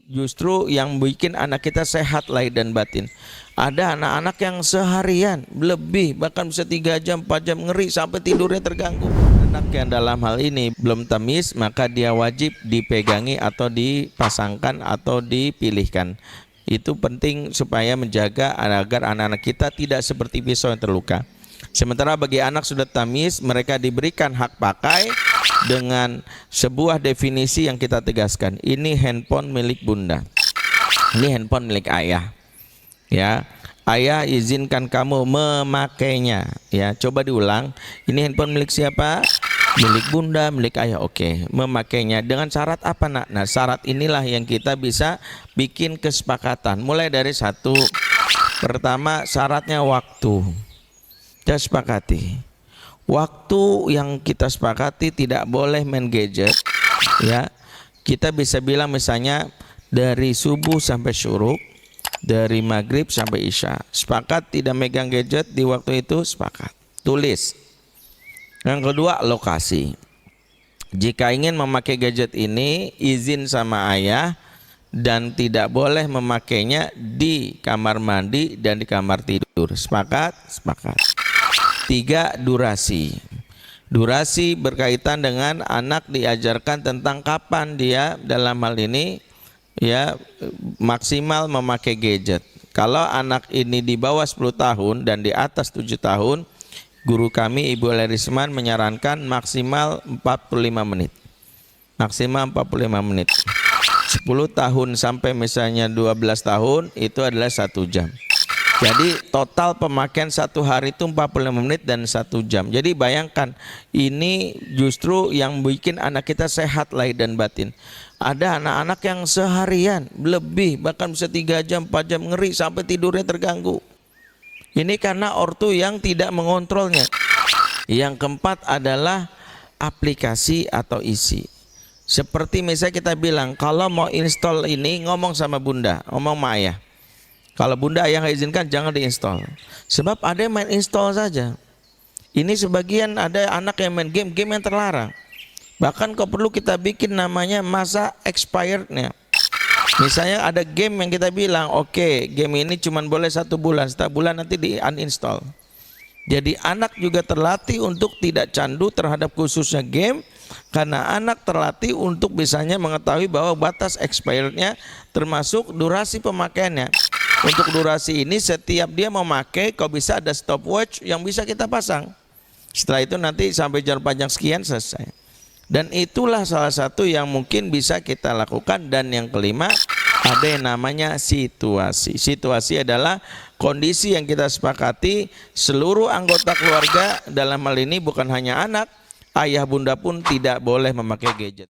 justru yang bikin anak kita sehat lahir dan batin. Ada anak-anak yang seharian lebih, bahkan bisa 3 jam 4 jam, ngeri sampai tidurnya terganggu. Anak yang dalam hal ini belum tamis, maka dia wajib dipegangi atau dipasangkan atau dipilihkan. Itu penting supaya menjaga agar anak-anak kita tidak seperti pisau yang terluka. Sementara bagi anak sudah tamis, mereka diberikan hak pakai dengan sebuah definisi yang kita tegaskan. Ini handphone milik bunda, ini handphone milik ayah. Ya, ayah izinkan kamu memakainya. Ya, coba diulang. Ini handphone milik siapa? Milik bunda, milik ayah. Oke, memakainya dengan syarat apa, nak? Nah, syarat inilah yang kita bisa bikin kesepakatan. Mulai dari satu. Pertama, syaratnya waktu. Kita sepakati. Waktu yang kita sepakati tidak boleh main gadget. Ya, kita bisa bilang misalnya dari subuh sampai syuruk, dari maghrib sampai isya. Sepakat tidak megang gadget di waktu itu, sepakat. Tulis. Yang kedua, lokasi. Jika ingin memakai gadget ini, izin sama ayah dan tidak boleh memakainya di kamar mandi dan di kamar tidur. Sepakat? Sepakat. 3, durasi. Durasi berkaitan dengan anak diajarkan tentang kapan dia dalam hal ini ya maksimal memakai gadget. Kalau anak ini di bawah 10 tahun dan di atas 7 tahun, guru kami Ibu Lerisman menyarankan maksimal 45 menit. Maksimal 45 menit. 10 tahun sampai misalnya 12 tahun itu adalah 1 jam. Jadi total pemakaian 1 hari itu 45 menit dan 1 jam. Jadi bayangkan, ini justru yang bikin anak kita sehat lahir dan batin. Ada anak-anak yang seharian lebih, bahkan bisa 3 jam 4 jam, ngeri sampai tidurnya terganggu. Ini karena ortu yang tidak mengontrolnya. Yang keempat adalah aplikasi atau isi. Seperti misalnya kita bilang, kalau mau install ini ngomong sama bunda, ngomong sama ayah. Kalau bunda ayah nggak izinkan, jangan diinstal. Sebab ada yang main install saja. Ini sebagian ada anak yang main game yang terlarang. Bahkan kalau perlu kita bikin namanya masa expirednya. Misalnya ada game yang kita bilang, oke, game ini cuma boleh 1 bulan, setelah bulan nanti di uninstall. Jadi anak juga terlatih untuk tidak candu terhadap khususnya game, karena anak terlatih untuk bisanya mengetahui bahwa batas expirednya termasuk durasi pemakaiannya. Untuk durasi ini setiap dia memakai, kalau bisa ada stopwatch yang bisa kita pasang. Setelah itu nanti sampai jarak panjang sekian selesai. Dan itulah salah satu yang mungkin bisa kita lakukan. Dan yang kelima, ada yang namanya situasi. Situasi adalah kondisi yang kita sepakati seluruh anggota keluarga, dalam hal ini bukan hanya anak, ayah bunda pun tidak boleh memakai gadget.